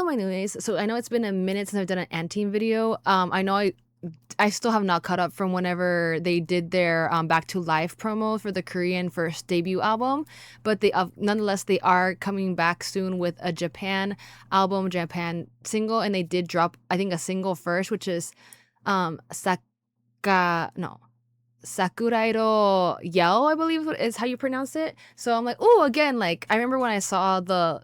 hello, my newbies. So I know it's been a minute since I've done an Antine video. I know I still have not caught up from whenever they did their Back to Life promo for the Korean first debut album, but they nonetheless they are coming back soon with a Japan album, Japan single, and they did drop I think a single first, which is桜色 Yell, I believe is how you pronounce it. So I'm like, oh, again, like I remember when I saw that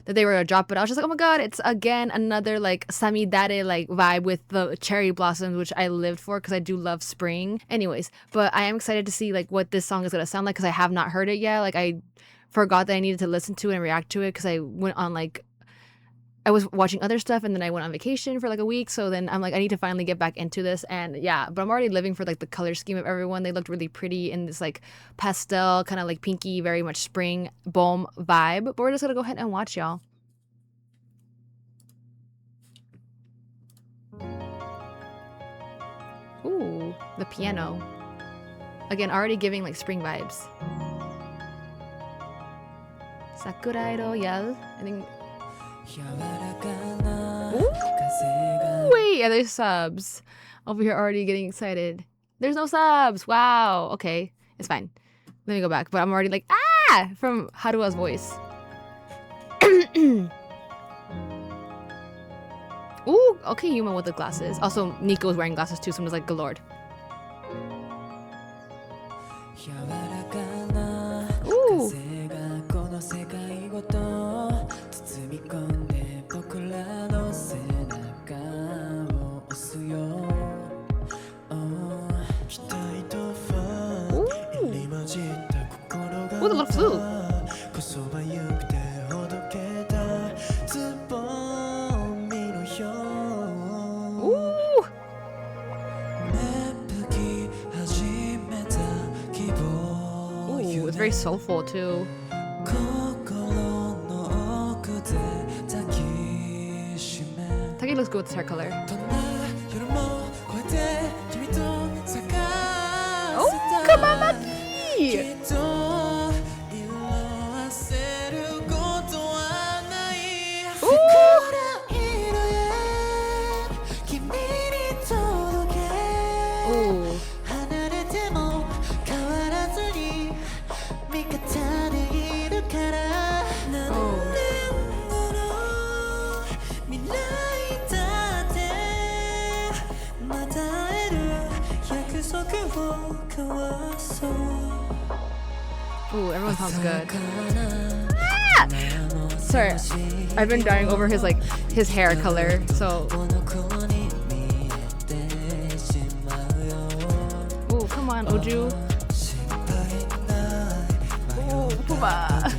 they were gonna drop it, I was just like, oh my god, it's again another like samidare like vibe with the cherry blossoms, which I lived for because I do love spring. Anyways, but I am excited to see like what this song is gonna sound like because I have not heard it yet. Like I forgot that I needed to listen to it and react to it because I went on like I was watching other stuff and then I went on vacation for like a week. So then I'm like, I need to finally get back into this. And yeah, but I'm already living for like the color scheme of everyone. They looked really pretty in this like pastel, kind of like pinky, very much spring balm vibe. But we're just gonna go ahead and watch, y'all. Ooh, the piano. Again, already giving like spring vibes.桜色 Yell. I think. Ooh, wait, yeah, there's subs. Over here already getting excited. There's no subs. Wow. Okay, it's fine. Let me go back. But I'm already like, ah! From Harua's voice. Ooh, okay, Yuma with the glasses. Also, Nico's wearing glasses too, so I'm just like, good lord. Ooh. Ooh, the little flute. Ooh, it's very soulful too. Taki looks good with his hair color. Oh, come on, Maki! Ooh, everyone sounds good. Ah! Sorry, I've been dying over his hair color, so. Ooh, come on, Uju. Ooh, Puba.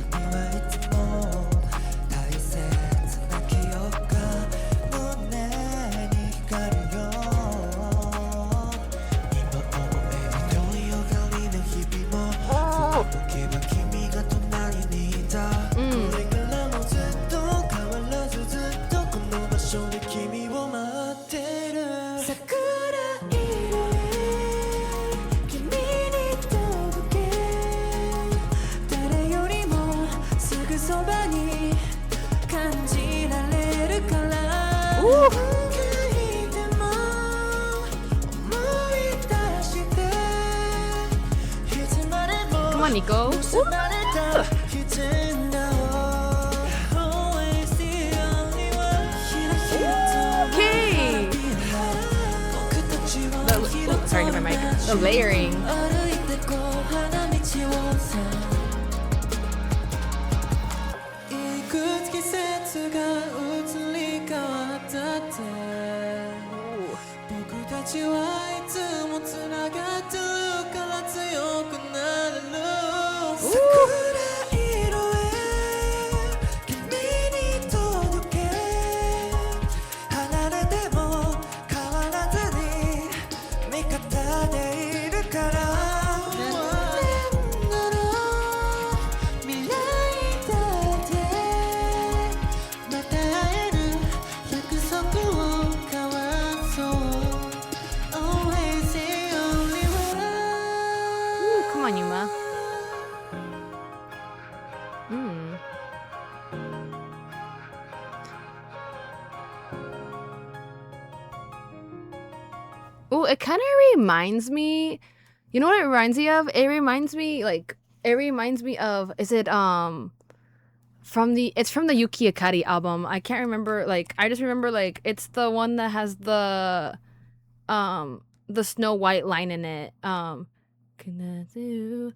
Come on, Nico. Okay. Sorry, hit my mic. The layering. Oh, it kind of reminds me. You know what it reminds me of? It reminds me of. Is it It's from the Yuki Akari album. I can't remember. Like I just remember like it's the one that has the Snow White line in it. Can I do?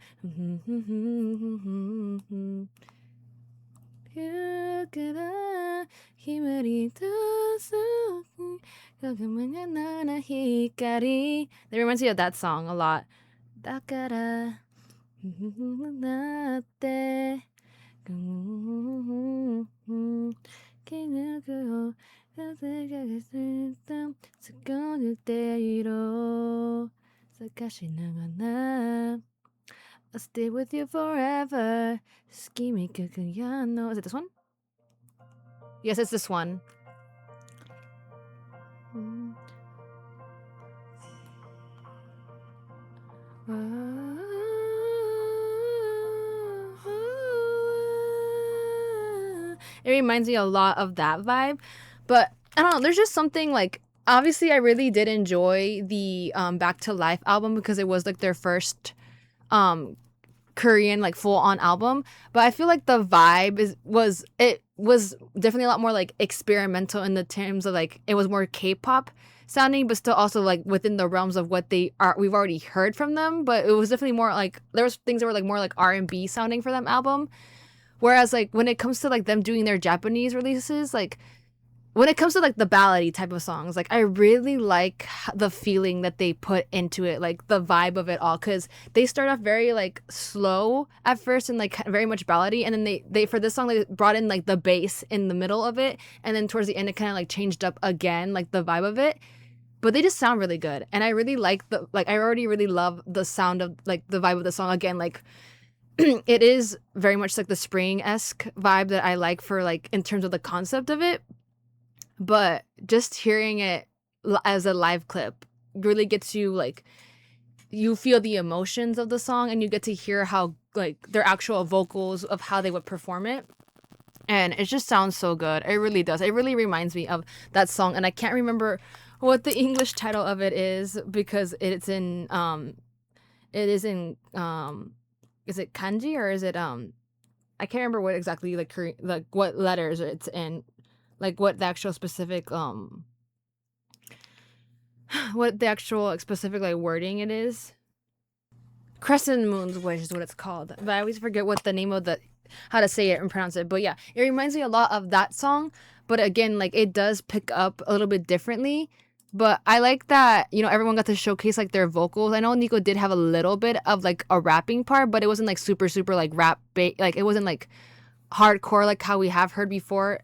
That reminds me of that song a lot. だからなって気抜くを風がすったそこにて色探しながら I'll stay with you forever. Scheming Kukuyano. Is it this one? Yes, it's this one. It reminds me a lot of that vibe. But I don't know, there's just something like obviously I really did enjoy the Back to Life album because it was like their first Korean like full on album, but I feel like the vibe was definitely a lot more like experimental in the terms of like it was more K-pop sounding, but still also like within the realms of what we've already heard from them. But it was definitely more like there was things that were like more like R&B sounding for them album. Whereas like when it comes to like them doing their Japanese releases, like when it comes to like the ballady type of songs, like I really like the feeling that they put into it, like the vibe of it all, because they start off very like slow at first and like very much ballady, and then they for this song they brought in like the bass in the middle of it, and then towards the end it kind of like changed up again, like the vibe of it. But they just sound really good, and I really like I already really love the sound of like the vibe of the song again, like. It is very much like the spring-esque vibe that I like for like in terms of the concept of it. But just hearing it as a live clip really gets you like you feel the emotions of the song, and you get to hear how like their actual vocals of how they would perform it, and it just sounds so good. It really does. It really reminds me of that song, and I can't remember what the English title of it is because it is in is it kanji or is it I can't remember what exactly like what letters it's in, like what the actual specific like wording it is. Crescent Moon's Wish is what it's called, but I always forget what the name of how to say it and pronounce it. But yeah, it reminds me a lot of that song, but again, like it does pick up a little bit differently. But I like that, you know, everyone got to showcase like their vocals. I know Nico did have a little bit of like a rapping part, but it wasn't like super like rap like it wasn't like hardcore like how we have heard before.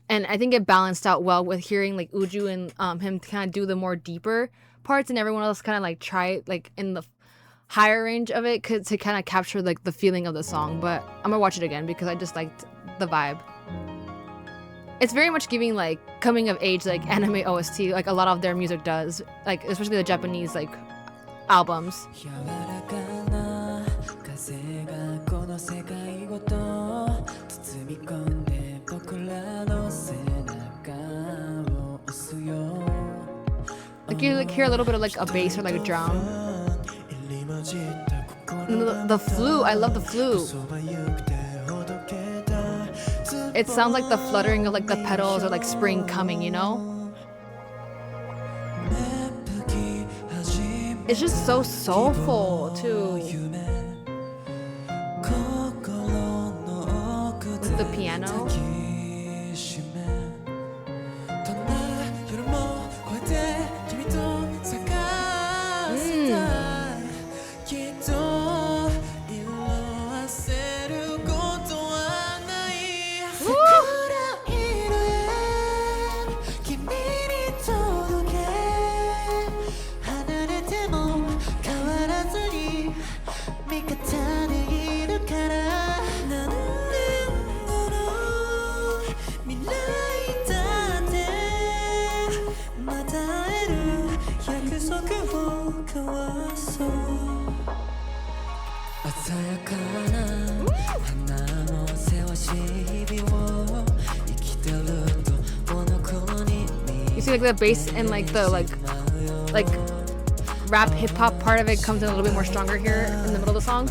And I think it balanced out well with hearing like Uju and him kind of do the more deeper parts, and everyone else kind of like try like in the higher range of it to kind of capture like the feeling of the song. But I'm gonna watch it again because I just liked the vibe. It's very much giving like coming of age like anime OST, like a lot of their music does, like especially the Japanese like albums. Like you like hear a little bit of like a bass or like a drum. And the flute, I love the flute. It sounds like the fluttering of like the petals or like spring coming, you know? It's just so soulful too. With the piano. You see like the bass and like the like rap hip hop part of it comes in a little bit more stronger here in the middle of the song.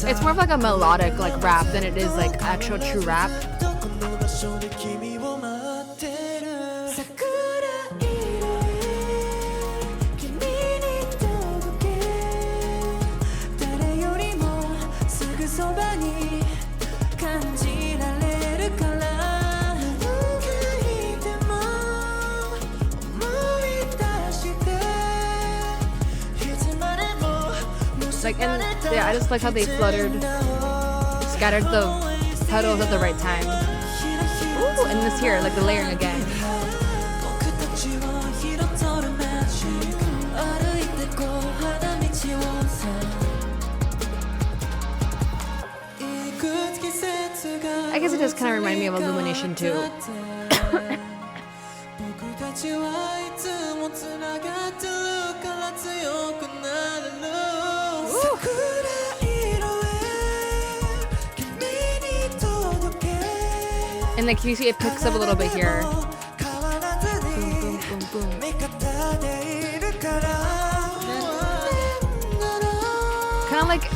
It's more of like a melodic like rap than it is like actual true rap. Like, and yeah, I just like how they scattered the petals at the right time. Ooh, and this here, like the layering again. I guess it does kind of remind me of Illumination too. And like you see it picks up a little bit here. Boom, boom, boom, boom. Kind of like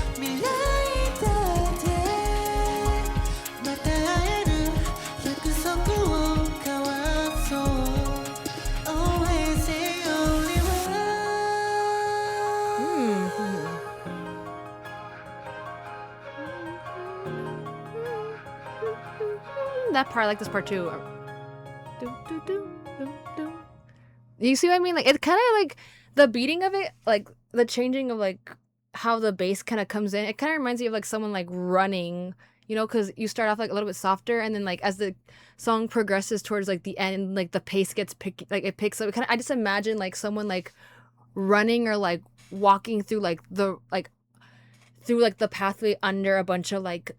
that part, I like this part too. You see what I mean? Like it's kind of like the beating of it, like the changing of like how the bass kind of comes in. It kind of reminds me of like someone like running, you know, because you start off like a little bit softer, and then like as the song progresses towards like the end, like the pace gets it picks up. I just imagine like someone like running or like walking through like the pathway under a bunch of like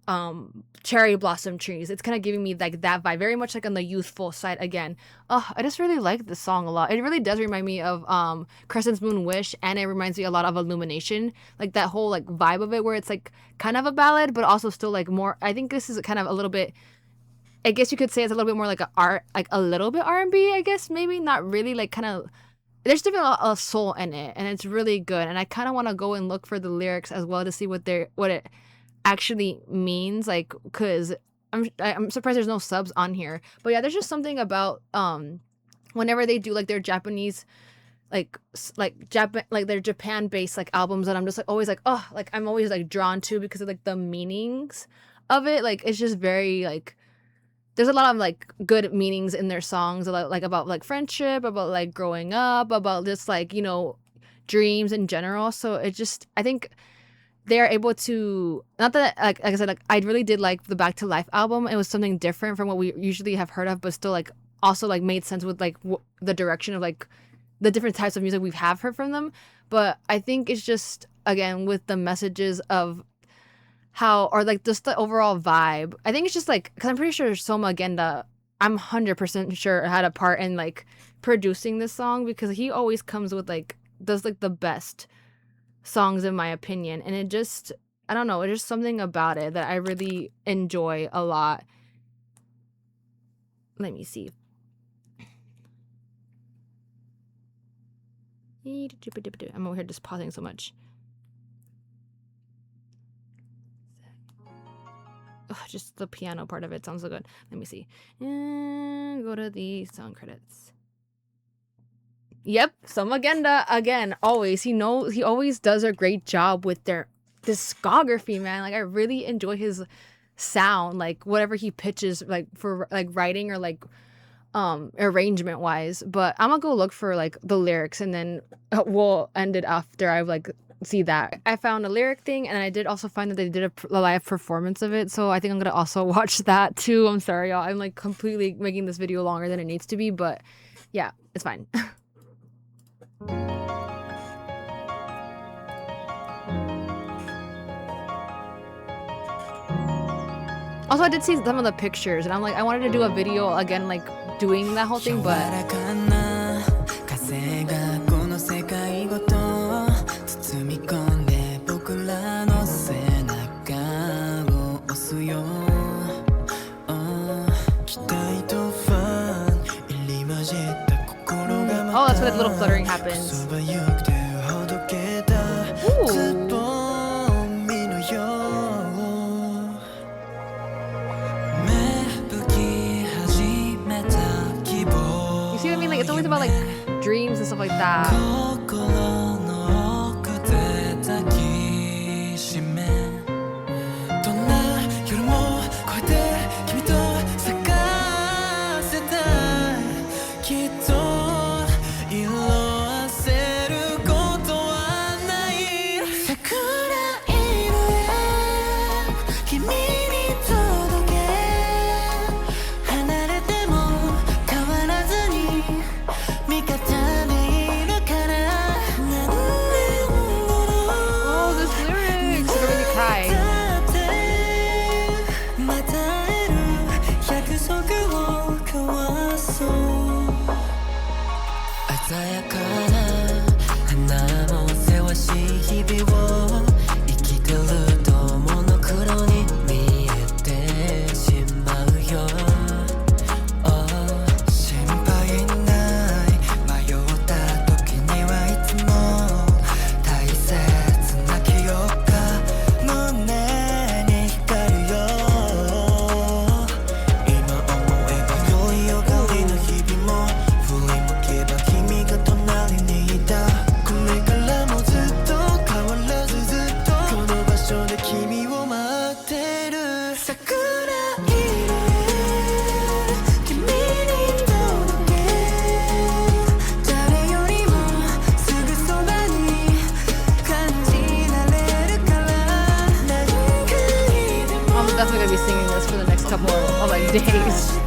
cherry blossom trees. It's kind of giving me like that vibe, very much like on the youthful side again. Oh, I just really like this song a lot. It really does remind me of Crescent's Moon Wish, and it reminds me a lot of Illumination, like that whole like vibe of it where it's like kind of a ballad but also still like more. I think this is kind of a little bit, I guess you could say it's a little bit more like a little bit R&B, I guess, maybe not really, like kind of. There's definitely a soul in it, and it's really good. And I kind of want to go and look for the lyrics as well to see what it actually means. Like, cause I'm surprised there's no subs on here. But yeah, there's just something about whenever they do like their Japanese, like their Japan-based like albums that I'm just like always like, oh, like I'm always like drawn to because of like the meanings of it. Like it's just very like. There's a lot of like good meanings in their songs, like about like friendship, about like growing up, about just like, you know, dreams in general. So it just, I think they are able to, not that like I said, like I really did like the Back to Life album. It was something different from what we usually have heard of, but still like also like made sense with like the direction of like the different types of music we've have heard from them. But I think it's just, again, with the messages of how, or like just the overall vibe. I think it's just like, because I'm pretty sure Soma Genda, I'm 100% sure had a part in like producing this song, because he always comes with like, does like the best songs in my opinion. And it just, I don't know, it's just something about it that I really enjoy a lot. Let me see. I'm over here just pausing so much. Ugh, just the piano part of it sounds so good. Let me see. Go to the song credits. Yep, Soma Genda again. Always, he always does a great job with their discography, man. Like I really enjoy his sound, like whatever he pitches, like for like writing or like arrangement wise. But I'm gonna go look for like the lyrics, and then we'll end it after I've like see that. I found a lyric thing, and I did also find that they did a live performance of it, so I think I'm gonna also watch that too. I'm sorry, y'all. I'm like completely making this video longer than it needs to be, but yeah, it's fine. Also, I did see some of the pictures, and I'm like, I wanted to do a video again, like doing that whole thing, but that's where the little fluttering happens. Ooh. You see what I mean? Like it's always about like dreams and stuff like that. Oh, this lyrics are really cry. I'm definitely gonna be singing this for the next couple of like days.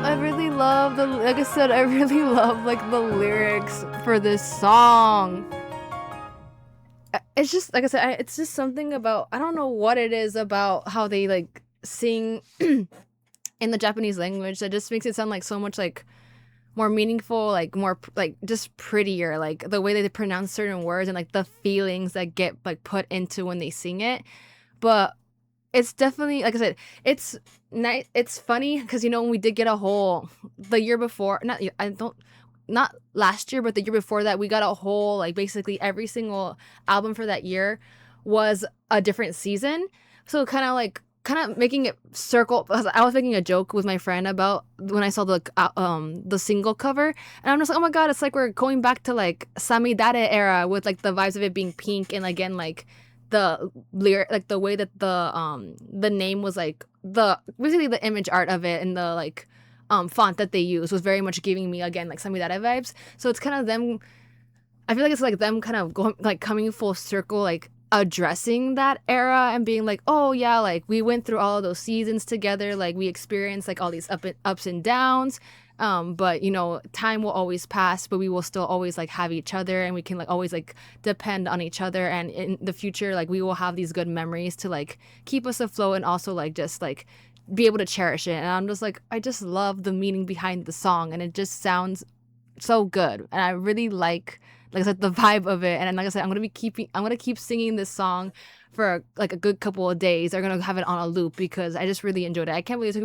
I really love like I said, I really love like the lyrics for this song. It's just like I said, it's just something about, I don't know what it is about how they like sing in the Japanese language that just makes it sound like so much like more meaningful, like more like just prettier, like the way that they pronounce certain words and like the feelings that get like put into when they sing it. But it's definitely, like I said, it's nice. It's funny because, you know, when we did get a whole, the year before, not last year, but the year before that, we got a whole, like basically every single album for that year was a different season. So kind of making it circle. I was making a joke with my friend about when I saw the single cover, and I'm just like, oh my god, it's like we're going back to like Samidare era with like the vibes of it being pink, and again like the lyric, like the way that the name was, like basically the image art of it and the like font that they used was very much giving me again like Samidare vibes. So it's kind of them. I feel like it's like them kind of going like coming full circle, like addressing that era and being like, oh yeah, like we went through all of those seasons together, like we experienced like all these ups and downs, but you know, time will always pass, but we will still always like have each other, and we can like always like depend on each other, and in the future like we will have these good memories to like keep us afloat and also like just like be able to cherish it. And I'm just like, I just love the meaning behind the song, and it just sounds so good, and I really like I said, the vibe of it. And like I said, I'm gonna keep singing this song for like a good couple of days. They're gonna have it on a loop because I just really enjoyed it. I can't believe it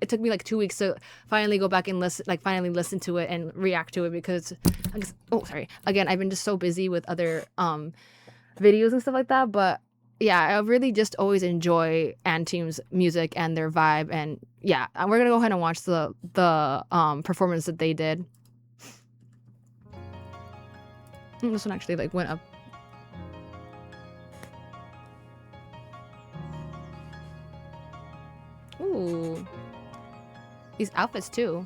took me like 2 weeks to finally go back and finally listen to it and react to it, because again, I've been just so busy with other videos and stuff like that. But yeah, I really just always enjoy Anteam's music and their vibe, and yeah, we're gonna go ahead and watch the performance that they did. This one actually like went up. Ooh, these outfits too.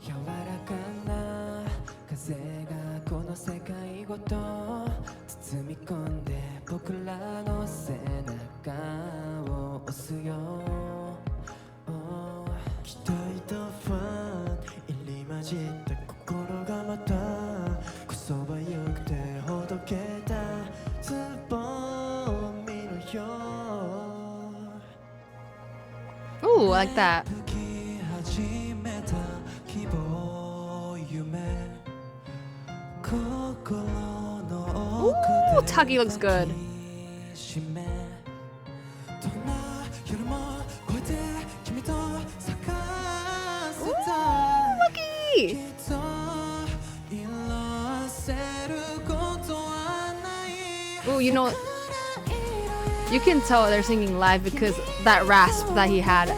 Ooh, I like that. Ooh, Taki looks good. Ooh, Lucky! Ooh, you know, you can tell they're singing live because that rasp that he had.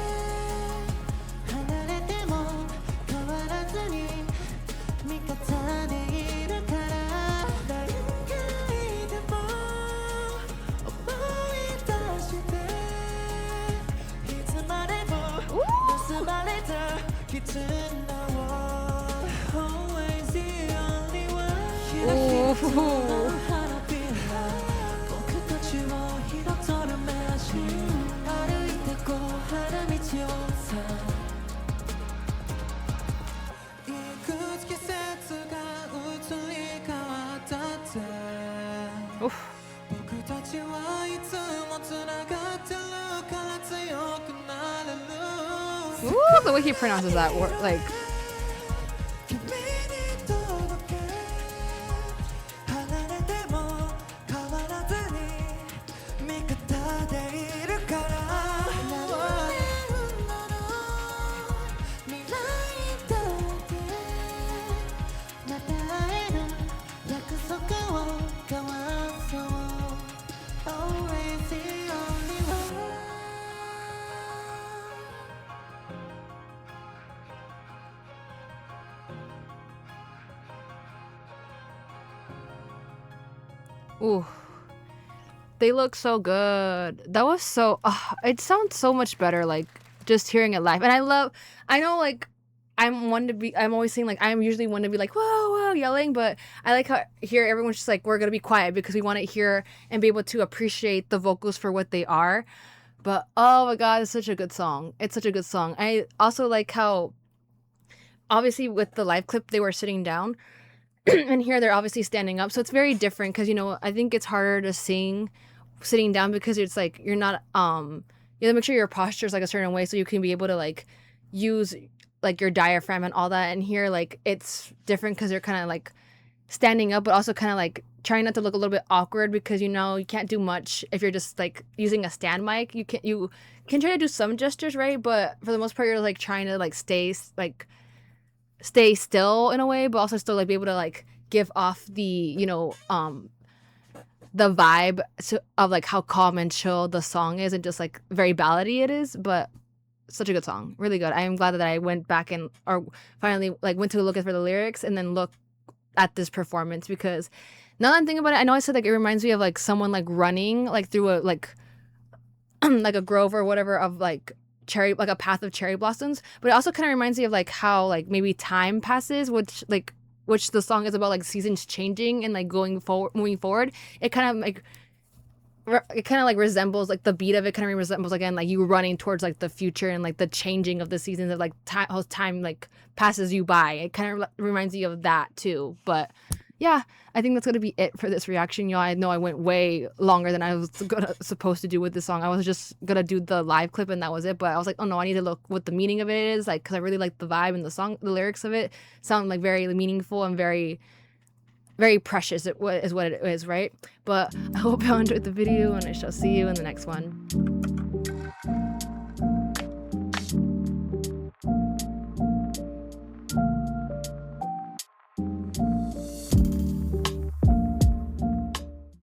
Ooh. Oof. Ooh, the way he pronounces that word, like. Ooh, they look so good. That was so. It sounds so much better, like just hearing it live. And I know, like, I'm always saying like I'm usually one to be like whoa whoa yelling, but I like how here everyone's just like we're gonna be quiet because we want to hear and be able to appreciate the vocals for what they are. But oh my god, it's such a good song. It's such a good song. I also like how obviously with the live clip they were sitting down. And here they're obviously standing up, so it's very different because I think it's harder to sing sitting down because it's like you're not you have to make sure your posture is like a certain way so you can be able to like use like your diaphragm and all that. And here like it's different because you're kind of like standing up but also kind of like trying not to look a little bit awkward because you can't do much if you're just like using a stand mic. You can try to do some gestures, right? But for the most part you're like trying to like stay still in a way, but also still like be able to like give off the the vibe of like how calm and chill the song is and just like very ballady it is. But such a good song, really good. I am glad that I went back or finally like went to look for the lyrics and then look at this performance, because now that I'm thinking about it, I know I said like it reminds me of like someone like running like through a like like a grove or whatever of like a path of cherry blossoms, but it also kind of reminds me of like how like maybe time passes, which the song is about, like seasons changing and like moving forward. It kind of like resembles like the beat of it kind of resembles again like you running towards like the future and like the changing of the seasons of like how time like passes you by. It kind of reminds you of that too. But yeah, I think that's gonna be it for this reaction, y'all. I know I went way longer than I was supposed to do with this song. I was just gonna do the live clip and that was it. But I was like, oh no, I need to look what the meaning of it is, like, because I really like the vibe and the song, the lyrics of it sound like very meaningful and very, very precious. Is what it is, right? But I hope y'all enjoyed the video, and I shall see you in the next one.